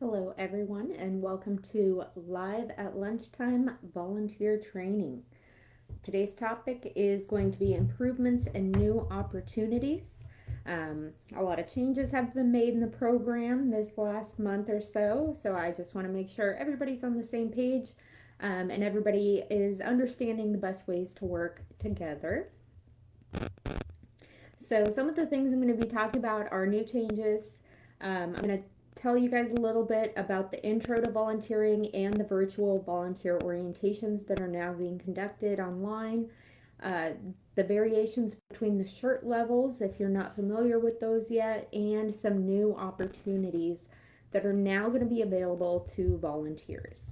Hello, everyone, and welcome to Live at Lunchtime Volunteer Training. Today's topic is going to be improvements and new opportunities. A lot of changes have been made in the program this last month or so I just want to make sure everybody's on the same page and everybody is understanding the best ways to work together. So, some of the things I'm going to be talking about are new changes. I'm going to tell you guys a little bit about the intro to volunteering and the virtual volunteer orientations that are now being conducted online. Uh, the variations between the shirt levels, if you're not familiar with those yet, and some new opportunities that are now going to be available to volunteers.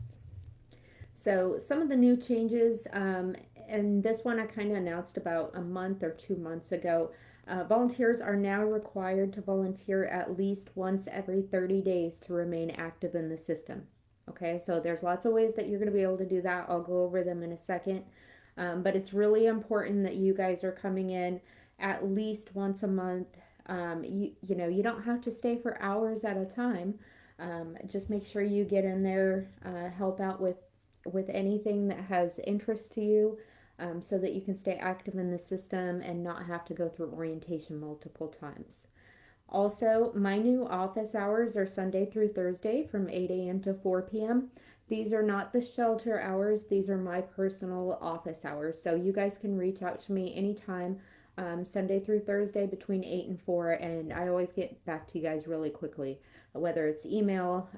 So, some of the new changes, and this one I kind of announced about a month or 2 months ago. Volunteers are now required to volunteer at least once every 30 days to remain active in the system. Okay, so there's lots of ways that you're going to be able to do that. I'll go over them in a second. But it's really important that you guys are coming in at least once a month. You don't have to stay for hours at a time. Just make sure you get in there, help out with anything that has interest to you, so that you can stay active in the system and not have to go through orientation multiple times. Also, my new office hours are Sunday through Thursday from 8 a.m. to 4 p.m. These are not the shelter hours, these are my personal office hours. So you guys can reach out to me anytime, Sunday through Thursday between 8 and 4, and I always get back to you guys really quickly, whether it's email.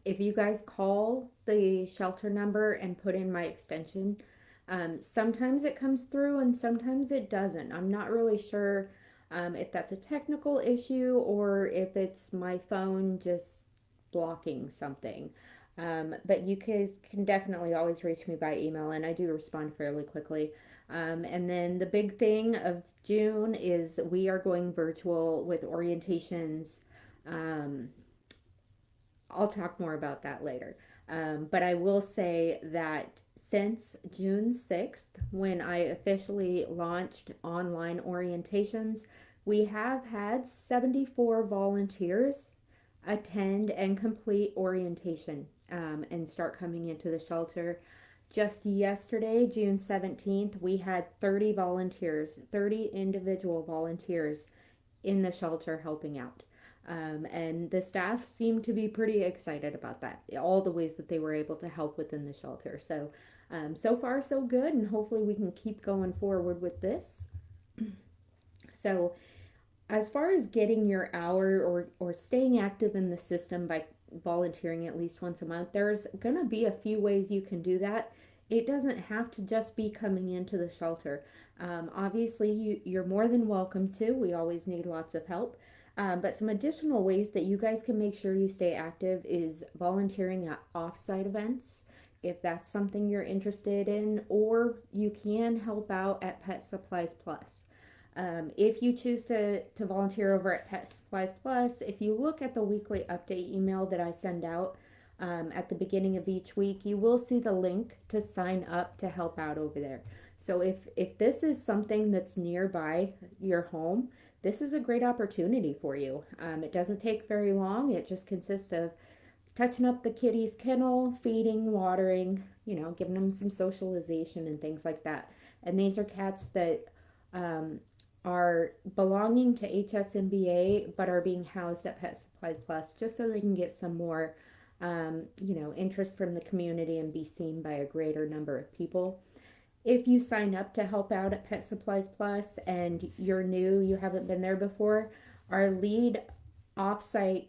If you guys call the shelter number and put in my extension, sometimes it comes through and sometimes it doesn't. I'm not really sure if that's a technical issue or if it's my phone just blocking something. But you guys can definitely always reach me by email, and I do respond fairly quickly. And then the big thing of June is we are going virtual with orientations. Um, I'll talk more about that later. But I will say that since June 6th, when I officially launched online orientations, we have had 74 volunteers attend and complete orientation, and start coming into the shelter. Just yesterday, June 17th, we had 30 volunteers, 30 individual volunteers in the shelter helping out. And the staff seemed to be pretty excited about that, all the ways that they were able to help within the shelter. So far, so good, and hopefully, we can keep going forward with this. So, as far as getting your hour or staying active in the system by volunteering at least once a month, there's going to be a few ways you can do that. It doesn't have to just be coming into the shelter. Obviously, you're more than welcome to. We always need lots of help. But some additional ways that you guys can make sure you stay active is volunteering at offsite events, if that's something you're interested in, or you can help out at Pet Supplies Plus. If you choose to volunteer over at Pet Supplies Plus, if you look at the weekly update email that I send out at the beginning of each week, you will see the link to sign up to help out over there. So if this is something that's nearby your home, this is a great opportunity for you. It doesn't take very long. It just consists of touching up the kitty's kennel, feeding, watering, giving them some socialization and things like that. And these are cats that um, are belonging to HSMBA but are being housed at Pet Supply Plus just so they can get some more, interest from the community and be seen by a greater number of people. If you sign up to help out at Pet Supplies Plus and you're new, you haven't been there before, our lead offsite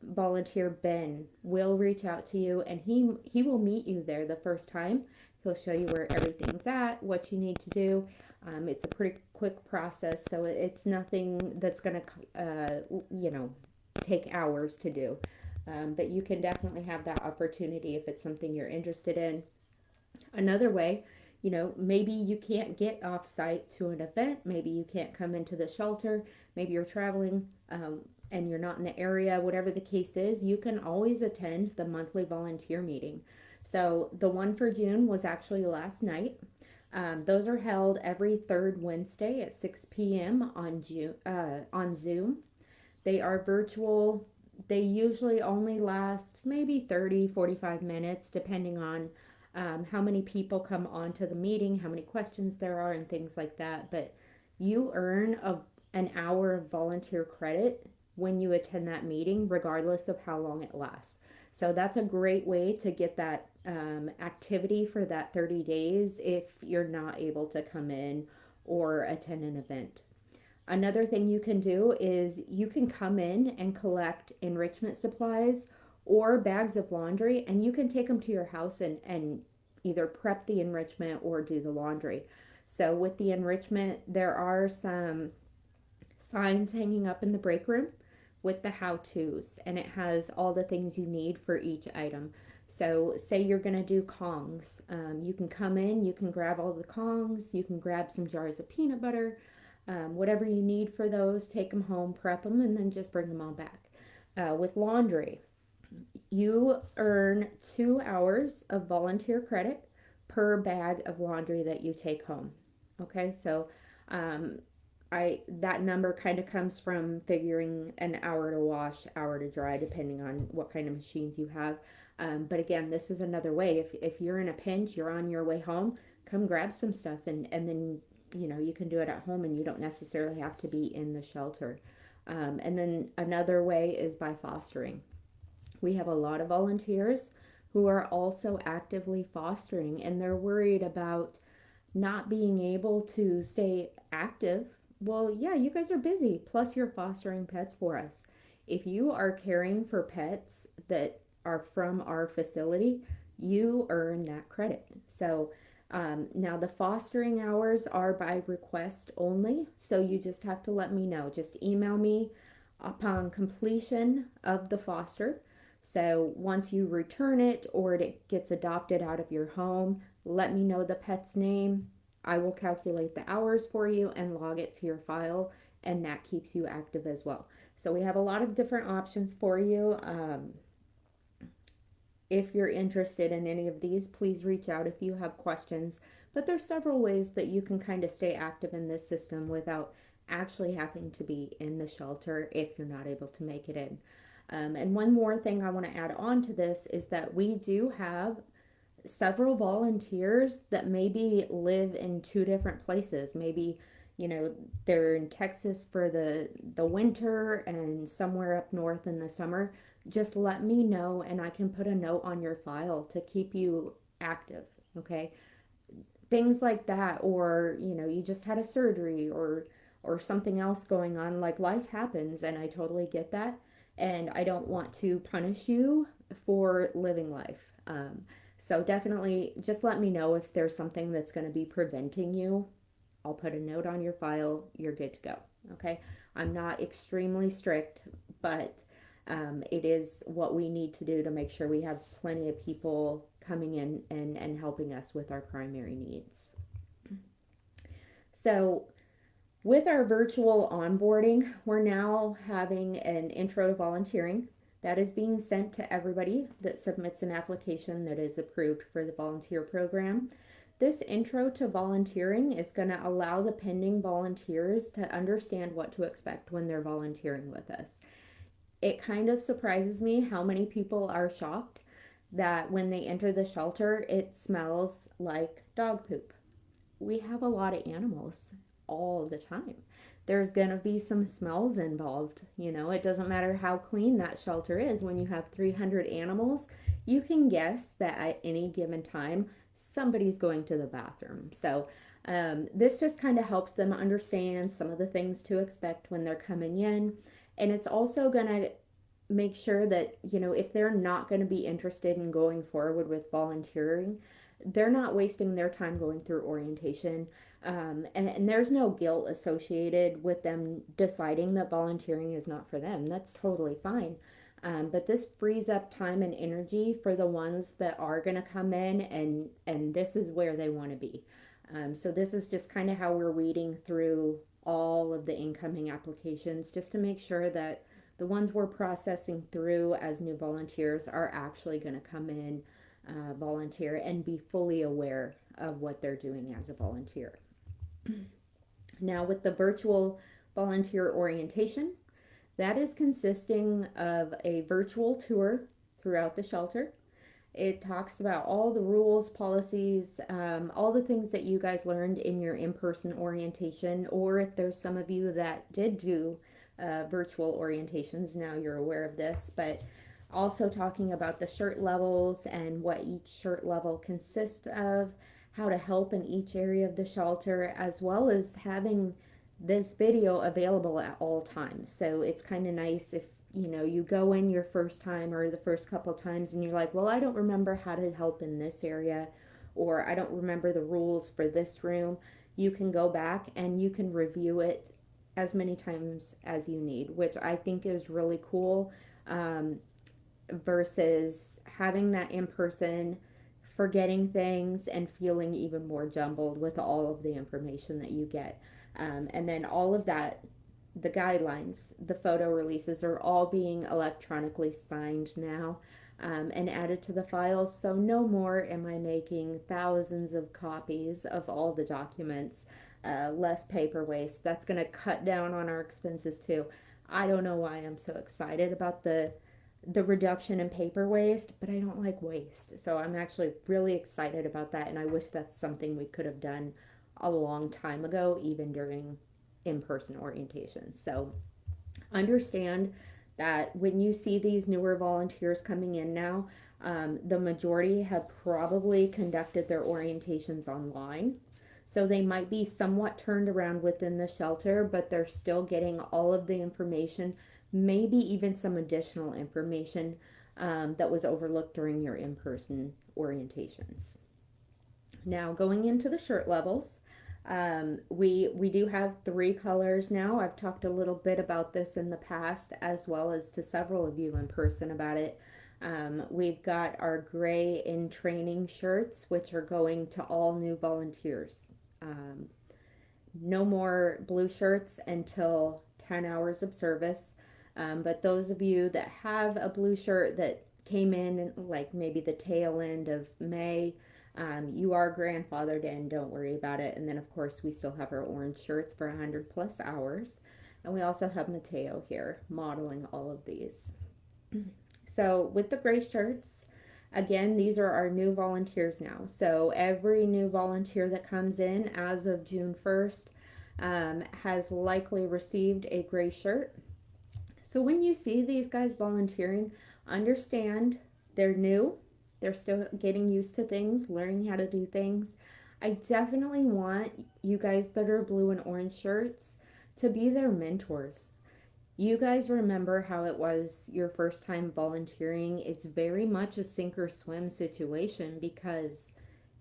volunteer Ben will reach out to you, and he will meet you there the first time. He'll show you where everything's at, what you need to do. It's a pretty quick process, so it's nothing that's gonna take hours to do. But you can definitely have that opportunity if it's something you're interested in. Another way, maybe you can't get off site to an event, maybe you can't come into the shelter, maybe you're traveling, and you're not in the area, whatever the case is, you can always attend the monthly volunteer meeting. So the one for June was actually last night. Those are held every third Wednesday at 6 p.m. on Zoom. They are virtual. They usually only last maybe 30, 45 minutes, depending on how many people come onto the meeting, how many questions there are, and things like that. But you earn an hour of volunteer credit when you attend that meeting, regardless of how long it lasts. So that's a great way to get that activity for that 30 days if you're not able to come in or attend an event. Another thing you can do is you can come in and collect enrichment supplies or bags of laundry, and you can take them to your house and either prep the enrichment or do the laundry. So, with the enrichment, there are some signs hanging up in the break room with the how to's, and it has all the things you need for each item. So, say you're going to do Kongs, you can come in, you can grab all the Kongs, you can grab some jars of peanut butter, whatever you need for those, take them home, prep them, and then just bring them all back. With laundry, you earn 2 hours of volunteer credit per bag of laundry that you take home. Okay, so um, that number kind of comes from figuring an hour to wash, hour to dry, depending on what kind of machines you have. But again, this is another way. If you're in a pinch, you're on your way home, come grab some stuff, and then you can do it at home, and you don't necessarily have to be in the shelter. And then another way is by fostering. We have a lot of volunteers who are also actively fostering, and they're worried about not being able to stay active. Well, yeah, you guys are busy, plus you're fostering pets for us. If you are caring for pets that are from our facility, you earn that credit. So now the fostering hours are by request only, so you just have to let me know. Just email me upon completion of the foster. So once you return it or it gets adopted out of your home, let me know the pet's name. I will calculate the hours for you and log it to your file, and that keeps you active as well. So we have a lot of different options for you. If you're interested in any of these, please reach out if you have questions. But there's several ways that you can kind of stay active in this system without actually having to be in the shelter if you're not able to make it in. And one more thing I want to add on to this is that we do have several volunteers that maybe live in two different places. Maybe they're in Texas for the winter and somewhere up north in the summer. Just let me know, and I can put a note on your file to keep you active. Okay, things like that. Or you just had a surgery or something else going on. Like, life happens, and I totally get that, and I don't want to punish you for living life. So definitely just let me know if there's something that's going to be preventing you. I'll put a note on your file. You're good to go. Okay. I'm not extremely strict, but it is what we need to do to make sure we have plenty of people coming in and helping us with our primary needs. So, with our virtual onboarding, we're now having an intro to volunteering that is being sent to everybody that submits an application that is approved for the volunteer program. This intro to volunteering is going to allow the pending volunteers to understand what to expect when they're volunteering with us. It kind of surprises me how many people are shocked that when they enter the shelter, it smells like dog poop. We have a lot of animals all the time. There's going to be some smells involved. It doesn't matter how clean that shelter is. When you have 300 animals, you can guess that at any given time, somebody's going to the bathroom. So this just kind of helps them understand some of the things to expect when they're coming in. And it's also going to make sure that, if they're not going to be interested in going forward with volunteering, they're not wasting their time going through orientation. And there's no guilt associated with them deciding that volunteering is not for them. That's totally fine. But this frees up time and energy for the ones that are going to come in, and this is where they want to be. So this is just kind of how we're weeding through all of the incoming applications, just to make sure that the ones we're processing through as new volunteers are actually going to come in, volunteer, and be fully aware of what they're doing as a volunteer. Now, with the virtual volunteer orientation, That is consisting of a virtual tour throughout the shelter. It talks about all the rules, policies, all the things that you guys learned in your in person orientation, or if there's some of you that did do virtual orientations, now you're aware of this, but also talking about the shirt levels and what each shirt level consists of, how to help in each area of the shelter, as well as having this video available at all times. So it's kind of nice if you go in your first time or the first couple times and you're like, well, I don't remember how to help in this area, or I don't remember the rules for this room. You can go back and you can review it as many times as you need, which I think is really cool, versus having that in person, forgetting things and feeling even more jumbled with all of the information that you get. And then all of that, the guidelines, the photo releases are all being electronically signed now, and added to the files. So no more am I making thousands of copies of all the documents. Less paper waste. That's going to cut down on our expenses too. I don't know why I'm so excited about the reduction in paper waste, but I don't like waste. So I'm actually really excited about that, and I wish that's something we could have done a long time ago, even during in-person orientation. So understand that when you see these newer volunteers coming in now, the majority have probably conducted their orientations online. So they might be somewhat turned around within the shelter, but they're still getting all of the information, maybe even some additional information that was overlooked during your in-person orientations. Now, going into the shirt levels, we do have 3 colors now. I've talked a little bit about this in the past, as well as to several of you in person about it. We've got our gray in training shirts, which are going to all new volunteers. No more blue shirts until 10 hours of service. But those of you that have a blue shirt that came in like maybe the tail end of May, you are grandfathered in, don't worry about it. And then of course we still have our orange shirts for 100+ hours. And we also have Mateo here modeling all of these. So with the gray shirts, again, these are our new volunteers now. So every new volunteer that comes in as of June 1st has likely received a gray shirt. So when you see these guys volunteering, understand they're new. They're still getting used to things, learning how to do things. I definitely want you guys that are blue and orange shirts to be their mentors. You guys remember how it was your first time volunteering. It's very much a sink or swim situation because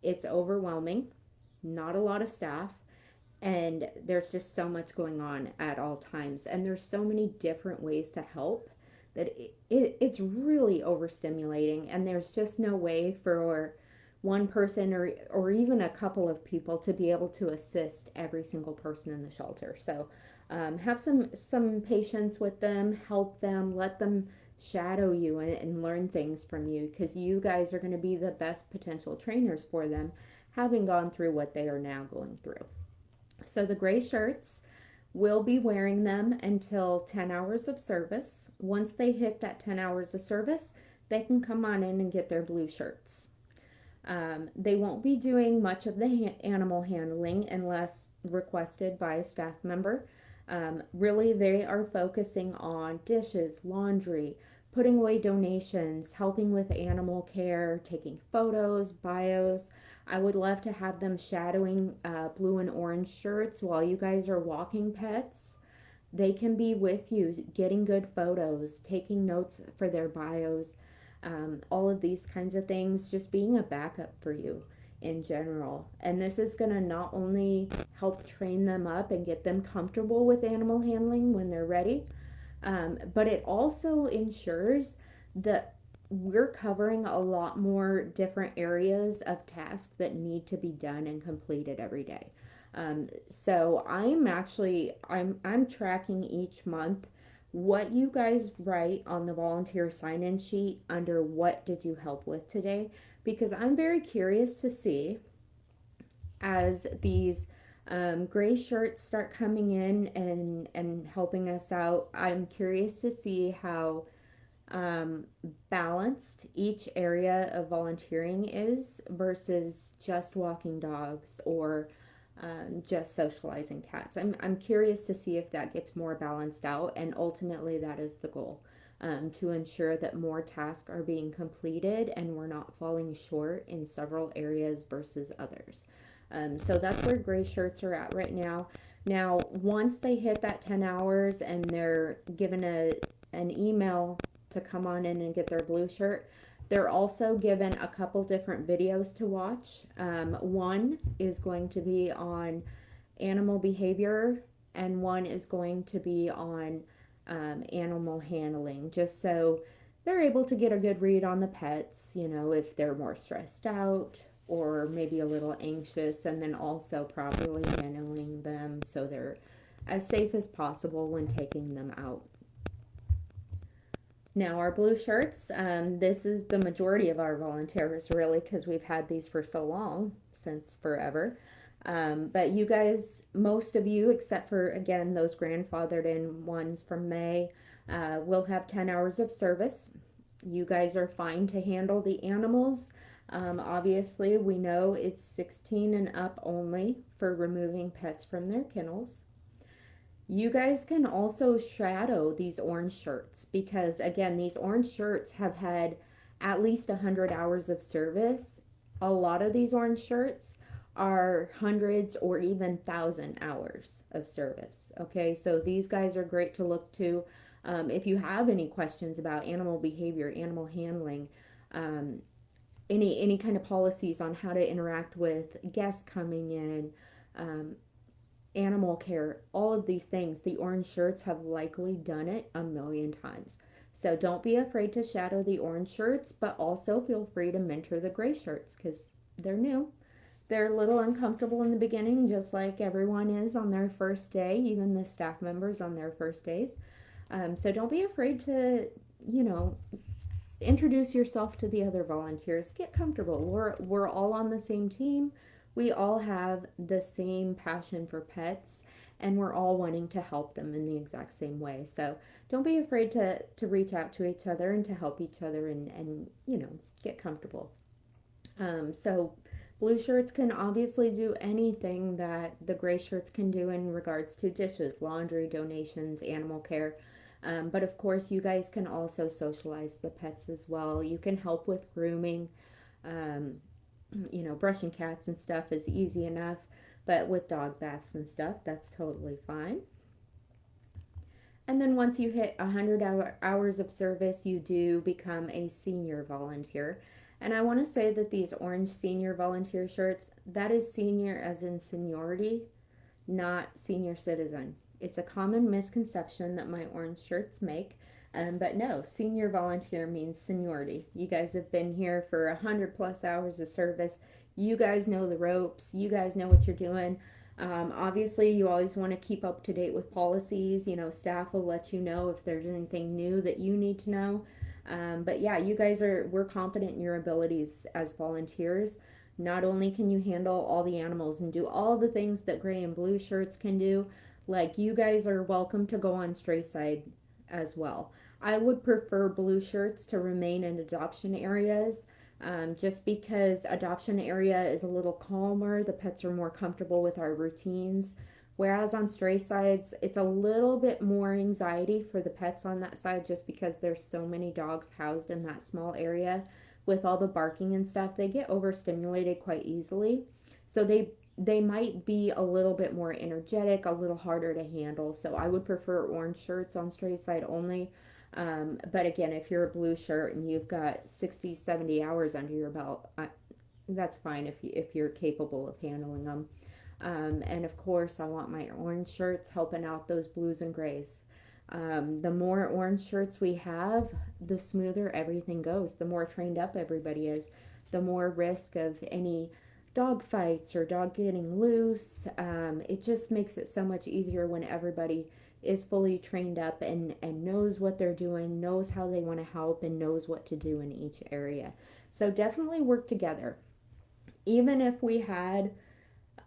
it's overwhelming, not a lot of staff, and there's just so much going on at all times. And there's so many different ways to help that it's really overstimulating, and there's just no way for one person or even a couple of people to be able to assist every single person in the shelter. So have some patience with them, help them, let them shadow you and learn things from you, because you guys are going to be the best potential trainers for them, having gone through what they are now going through. So the gray shirts, will be wearing them until 10 hours of service. Once they hit that 10 hours of service, they can come on in and get their blue shirts. They won't be doing much of the animal handling unless requested by a staff member. Really, they are focusing on dishes, laundry, putting away donations, helping with animal care, taking photos, bios. I would love to have them shadowing blue and orange shirts while you guys are walking pets. They can be with you, getting good photos, taking notes for their bios, all of these kinds of things, just being a backup for you in general. And this is going to not only help train them up and get them comfortable with animal handling when they're ready, but it also ensures that we're covering a lot more different areas of tasks that need to be done and completed every day. So I'm tracking each month what you guys write on the volunteer sign-in sheet under what did you help with today, because I'm very curious to see as these Gray shirts start coming in and helping us out. I'm curious to see how um, balanced each area of volunteering is versus just walking dogs or just socializing cats. I'm curious to see if that gets more balanced out, and ultimately, that is the goal, to ensure that more tasks are being completed and we're not falling short in several areas versus others. So that's where gray shirts are at right now. Now, once they hit that 10 hours and they're given an email to come on in and get their blue shirt, they're also given a couple different videos to watch. One is going to be on animal behavior, and one is going to be on animal handling, just so they're able to get a good read on the pets, you know, if they're more stressed out or maybe a little anxious, and then also properly handling them so they're as safe as possible when taking them out. Now, our blue shirts, this is the majority of our volunteers, really, because we've had these for so long, since forever. But you guys, most of you, except for, again, those grandfathered in ones from May, will have 10 hours of service. You guys are fine to handle the animals. Obviously, we know it's 16 and up only for removing pets from their kennels. You guys can also shadow these orange shirts because, again, these orange shirts have had at least 100 hours of service. A lot of these orange shirts are hundreds or even 1,000 hours of service. Okay, so these guys are great to look to. If you have any questions about animal behavior, animal handling, um, any kind of policies on how to interact with guests coming in, animal care, all of these things, the orange shirts have likely done it a million times. So don't be afraid to shadow the orange shirts, but also feel free to mentor the gray shirts because they're new. They're a little uncomfortable in the beginning, just like everyone is on their first day, even the staff members on their first days. So don't be afraid to, you know, introduce yourself to the other volunteers. Get comfortable. We're all on the same team. We all have the same passion for pets, and we're all wanting to help them in the exact same way. So don't be afraid to reach out to each other and to help each other and you know, get comfortable. So blue shirts can obviously do anything that the gray shirts can do in regards to dishes, laundry, donations, animal care. But of course, you guys can also socialize the pets as well. You can help with grooming. Um, you know, brushing cats and stuff is easy enough, but with dog baths and stuff, that's totally fine. And then once you hit 100 hours of service, you do become a senior volunteer. And I want to say that these orange senior volunteer shirts, that is senior as in seniority, not senior citizen. It's a common misconception that my orange shirts make. But no, senior volunteer means seniority. You guys have been here for 100+ hours of service. You guys know the ropes. You guys know what you're doing. Obviously, you always want to keep up to date with policies. You know, staff will let you know if there's anything new that you need to know. But yeah, we're confident in your abilities as volunteers. Not only can you handle all the animals and do all the things that gray and blue shirts can do, like you guys are welcome to go on stray side as well. I would prefer blue shirts to remain in adoption areas, just because adoption area is a little calmer. The pets are more comfortable with our routines. Whereas on stray sides, it's a little bit more anxiety for the pets on that side just because there's so many dogs housed in that small area. With all the barking and stuff, they get overstimulated quite easily. So they might be a little bit more energetic, a little harder to handle. So I would prefer orange shirts on stray side only. But again, if you're a blue shirt and you've got 60, 70 hours under your belt, that's fine if you're capable of handling them. And of course, I want my orange shirts helping out those blues and grays. The more orange shirts we have, the smoother everything goes. The more trained up everybody is, the more risk of any dog fights or dog getting loose. It just makes it so much easier when everybody is fully trained up and knows what they're doing, knows how they want to help, and knows what to do in each area. So definitely work together. Even if we had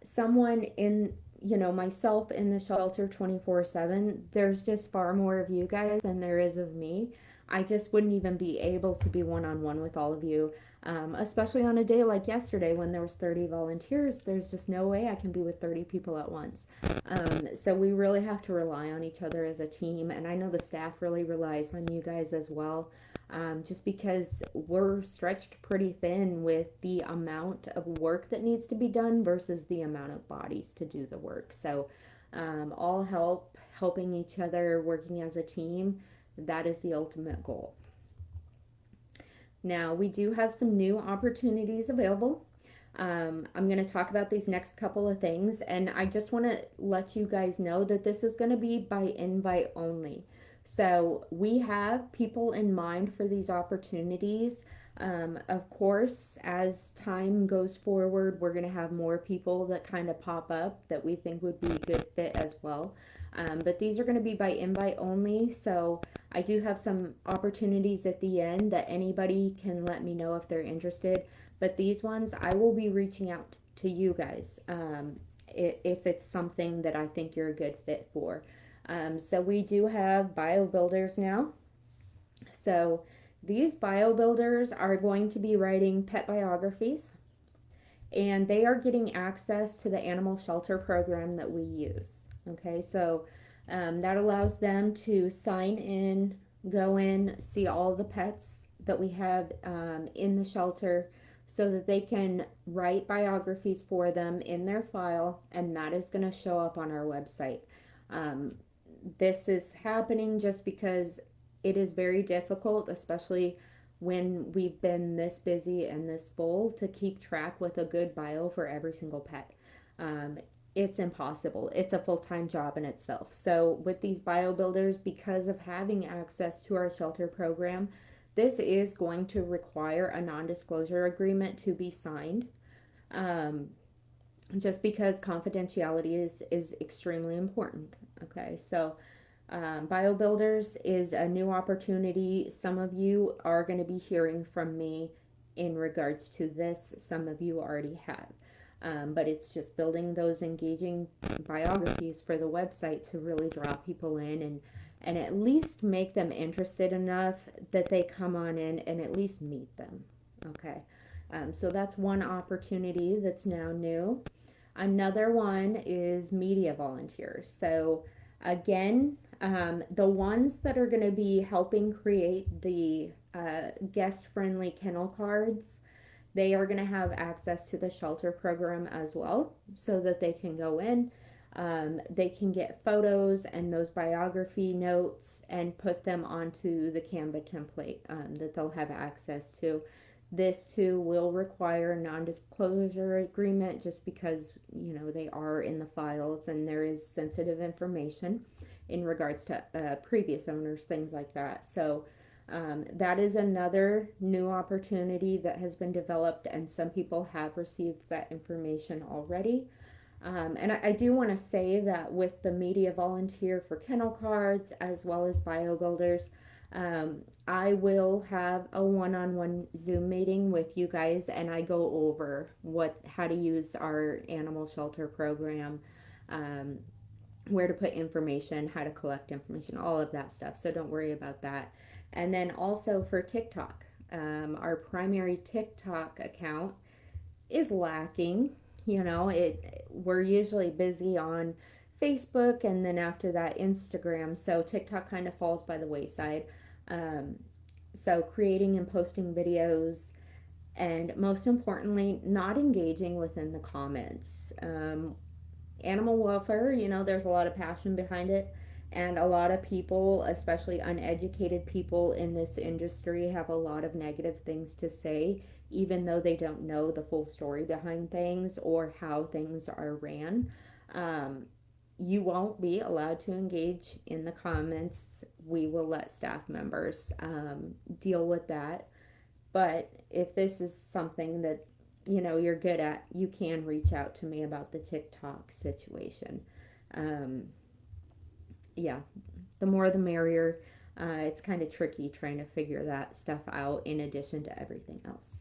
someone in, myself in the shelter 24/7, there's just far more of you guys than there is of me. I just wouldn't even be able to be one on one with all of you, especially on a day like yesterday when there was 30 volunteers. There's just no way I can be with 30 people at once. So we really have to rely on each other as a team, and I know the staff really relies on you guys as well. Just because we're stretched pretty thin with the amount of work that needs to be done versus the amount of bodies to do the work. So, all helping each other, working as a team, that is the ultimate goal. Now, we do have some new opportunities available. I'm going to talk about these next couple of things, and I just want to let you guys know that this is going to be by invite only. So we have people in mind for these opportunities. Of course, as time goes forward, we're going to have more people that kind of pop up that we think would be a good fit as well. But these are going to be by invite only. So I do have some opportunities at the end that anybody can let me know if they're interested. But these ones, I will be reaching out to you guys if it's something that I think you're a good fit for. So we do have bio builders now. So these bio builders are going to be writing pet biographies, and they are getting access to the animal shelter program that we use. Okay, so that allows them to sign in, go in, see all the pets that we have in the shelter, so that they can write biographies for them in their file, and that is going to show up on our website. This is happening just because it is very difficult, especially when we've been this busy and this full, to keep track with a good bio for every single pet. It's impossible. It's a full-time job in itself. So with these bio builders, because of having access to our shelter program, this is going to require a non-disclosure agreement to be signed. Just because confidentiality is extremely important. Okay, so bio builders is a new opportunity. Some of you are going to be hearing from me in regards to this. Some of you already have. But it's just building those engaging biographies for the website to really draw people in and at least make them interested enough that they come on in and at least meet them. Okay, so that's one opportunity that's now new. Another one is media volunteers. So again, the ones that are going to be helping create the guest-friendly kennel cards, they are going to have access to the shelter program as well, so that they can go in, they can get photos and those biography notes and put them onto the Canva template that they'll have access to. This too will require a non-disclosure agreement, just because they are in the files and there is sensitive information in regards to previous owners, things like that. So that is another new opportunity that has been developed, and some people have received that information already. And I do want to say that with the media volunteer for kennel cards as well as bio builders, I will have a one-on-one Zoom meeting with you guys, and I go over how to use our animal shelter program, where to put information, how to collect information, all of that stuff. So don't worry about that. And then also for TikTok, our primary TikTok account is lacking. We're usually busy on Facebook, and then after that Instagram, so TikTok kind of falls by the wayside. So creating and posting videos, and most importantly, not engaging within the comments. Animal welfare, there's a lot of passion behind it, and a lot of people, especially uneducated people in this industry, have a lot of negative things to say, even though they don't know the full story behind things or how things are ran. You won't be allowed to engage in the comments. We will let staff members deal with that. But if this is something that you're good at, you can reach out to me about the TikTok situation. Yeah, the more the merrier. It's kind of tricky trying to figure that stuff out in addition to everything else.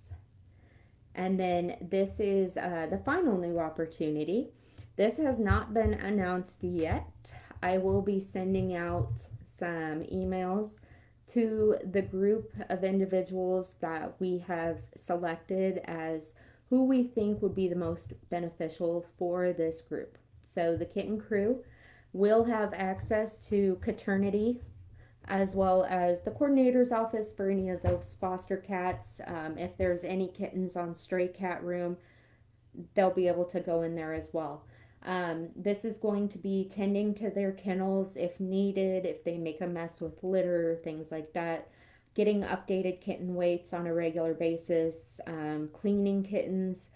And then this is the final new opportunity. This has not been announced yet. I will be sending out some emails to the group of individuals that we have selected as who we think would be the most beneficial for this group. So the kitten crew will have access to Caternity as well as the coordinator's office for any of those foster cats. If there's any kittens on stray cat room, they'll be able to go in there as well. This is going to be tending to their kennels if needed, if they make a mess with litter, things like that. Getting updated kitten weights on a regular basis, cleaning kittens.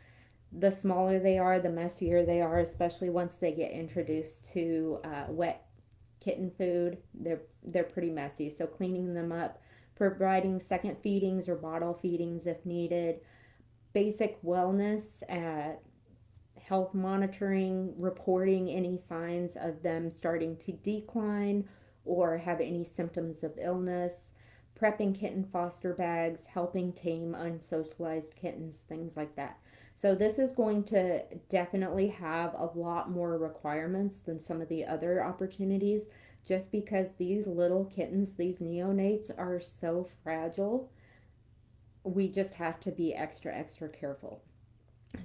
The smaller they are, the messier they are, especially once they get introduced to wet kitten food. They're pretty messy. So cleaning them up, providing second feedings or bottle feedings if needed, basic wellness, health monitoring, reporting any signs of them starting to decline or have any symptoms of illness, prepping kitten foster bags, helping tame unsocialized kittens, things like that. So this is going to definitely have a lot more requirements than some of the other opportunities just because these little kittens, these neonates are so fragile. We just have to be extra careful.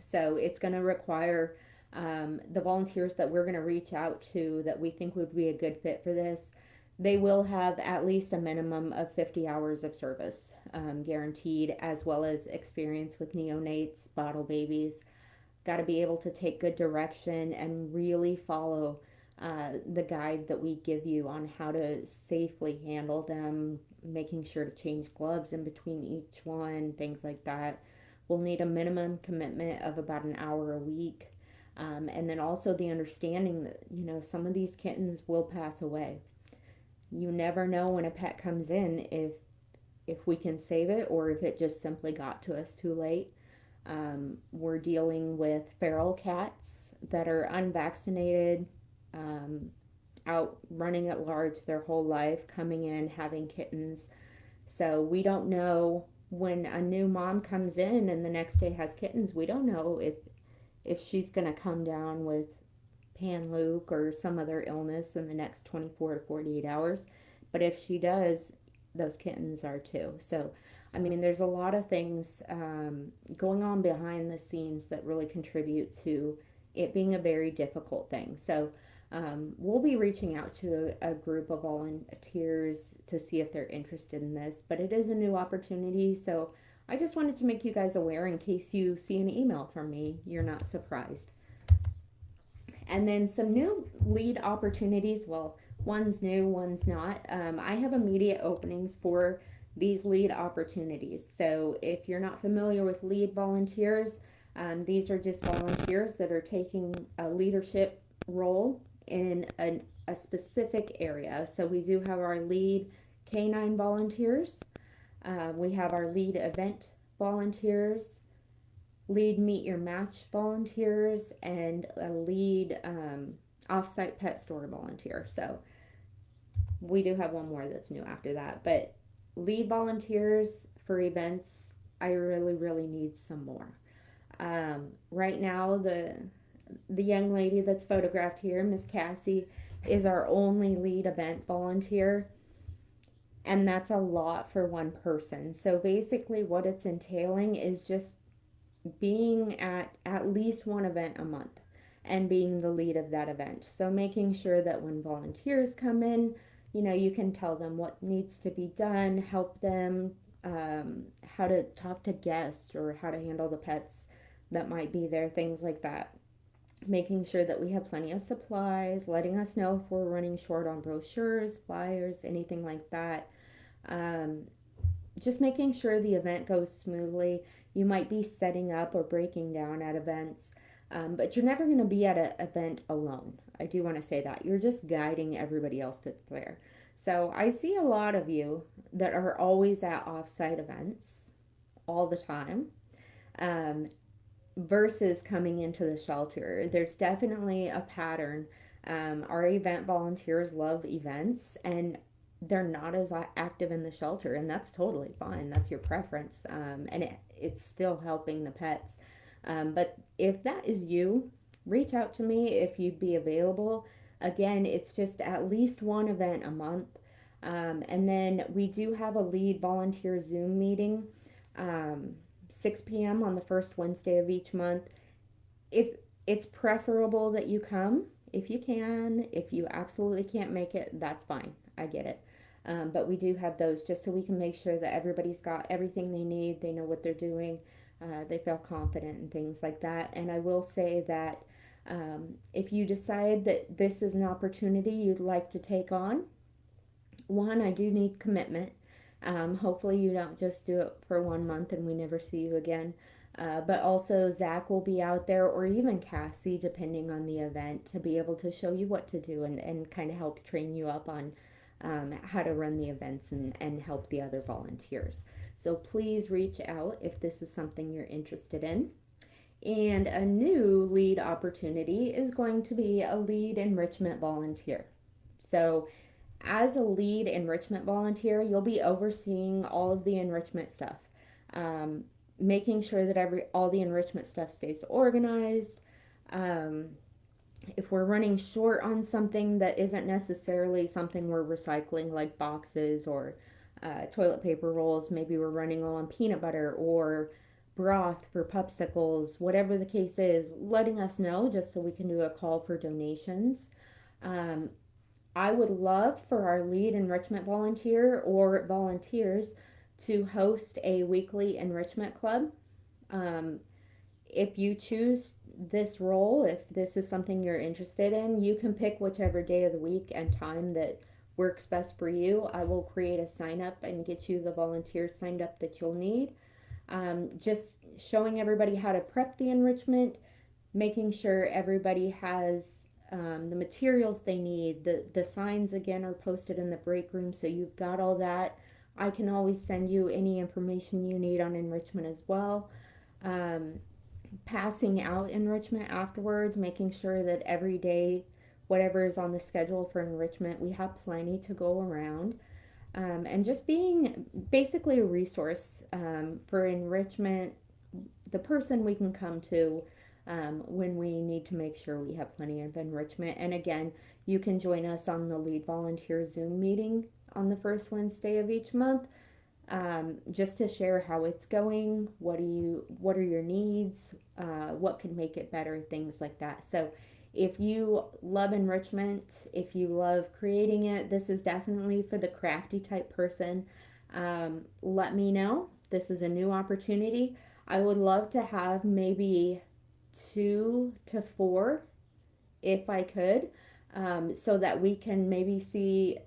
So it's going to require the volunteers that we're going to reach out to that we think would be a good fit for this. They will have at least a minimum of 50 hours of service guaranteed, as well as experience with neonates, bottle babies. Got to be able to take good direction and really follow the guide that we give you on how to safely handle them, making sure to change gloves in between each one, things like that. We'll need a minimum commitment of about an hour a week. And then also the understanding that, some of these kittens will pass away. You never know when a pet comes in if we can save it or if it just simply got to us too late. We're dealing with feral cats that are unvaccinated, out running at large their whole life, coming in, having kittens. So we don't know when a new mom comes in and the next day has kittens, we don't know if she's going to come down with Pan-Luke or some other illness in the next 24 to 48 hours. But if she does, those kittens are too. So, I mean, there's a lot of things going on behind the scenes that really contribute to it being a very difficult thing. So, we'll be reaching out to a group of volunteers to see if they're interested in this, but it is a new opportunity. So, I just wanted to make you guys aware in case you see an email from me, you're not surprised. And then some new lead opportunities. Well, one's new, one's not. I have immediate openings for these lead opportunities. So if you're not familiar with lead volunteers, these are just volunteers that are taking a leadership role in a specific area. So we do have our lead canine volunteers. We have our lead event volunteers, lead meet your match volunteers, and a lead offsite pet store volunteer. So we do have one more that's new after that, but lead volunteers for events, I really need some more. Right now, the young lady that's photographed here, Miss Cassie, is our only lead event volunteer, and that's a lot for one person. So basically what it's entailing is just being at least one event a month and being the lead of that event. So making sure that when volunteers come in, you can tell them what needs to be done, help them, how to talk to guests or how to handle the pets that might be there, things like that. Making sure that we have plenty of supplies, letting us know if we're running short on brochures, flyers, anything like that. Just making sure the event goes smoothly. You might be setting up or breaking down at events, but you're never going to be at an event alone. I do want to say that. You're just guiding everybody else that's there. So I see a lot of you that are always at offsite events all the time, versus coming into the shelter. There's definitely a pattern. Our event volunteers love events and they're not as active in the shelter, and that's totally fine. That's your preference, and it's still helping the pets. But if that is you, reach out to me if you'd be available. Again, it's just at least one event a month. And then we do have a lead volunteer Zoom meeting, um, 6 p.m. on the first Wednesday of each month. It's preferable that you come if you can. If you absolutely can't make it, that's fine. I get it. But we do have those just so we can make sure that everybody's got everything they need. They know what they're doing. They feel confident and things like that. And I will say that if you decide that this is an opportunity you'd like to take on, one, I do need commitment. Hopefully, you don't just do it for 1 month and we never see you again. But also, Zach will be out there, or even Cassie, depending on the event, to be able to show you what to do and kind of help train you up on how to run the events and help the other volunteers. So please reach out if this is something you're interested in. And a new lead opportunity is going to be a lead enrichment volunteer. So as a lead enrichment volunteer, you'll be overseeing all of the enrichment stuff, um, making sure that all the enrichment stuff stays organized. Um, if we're running short on something that isn't necessarily something we're recycling, like boxes or toilet paper rolls, maybe we're running low on peanut butter or broth for popsicles, whatever the case is, letting us know just so we can do a call for donations. Um, I would love for our lead enrichment volunteer or volunteers to host a weekly enrichment club. Um, if you choose this role, if this is something you're interested in, you can pick whichever day of the week and time that works best for you. I will create a sign up and get you the volunteers signed up that you'll need. Just showing everybody how to prep the enrichment, making sure everybody has the materials they need. The signs again are posted in the break room, so you've got all that. I can always send you any information you need on enrichment as well. Um, Passing out enrichment afterwards, making sure that every day, whatever is on the schedule for enrichment, we have plenty to go around. And just being basically a resource for enrichment, the person we can come to when we need to make sure we have plenty of enrichment. And again, you can join us on the lead volunteer Zoom meeting on the first Wednesday of each month, just to share how it's going. What are your needs? What can make it better? Things like that. So if you love enrichment, if you love creating it, this is definitely for the crafty type person. Let me know. This is a new opportunity. I would love to have maybe 2 to 4 if I could, so that we can maybe see,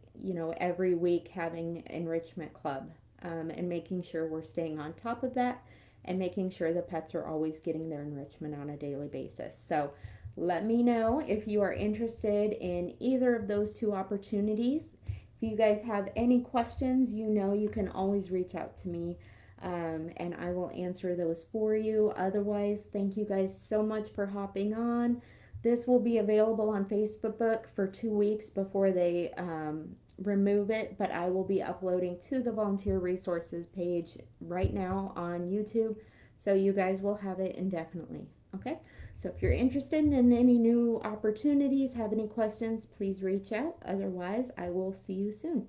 every week having enrichment club, and making sure we're staying on top of that and making sure the pets are always getting their enrichment on a daily basis. So let me know if you are interested in either of those two opportunities. If you guys have any questions, you can always reach out to me, and I will answer those for you. Otherwise, thank you guys so much for hopping on. This will be available on Facebook for 2 weeks before they remove it, but I will be uploading to the volunteer resources page right now on YouTube, so you guys will have it indefinitely. Okay, so if you're interested in any new opportunities, have any questions, please reach out. Otherwise, I will see you soon.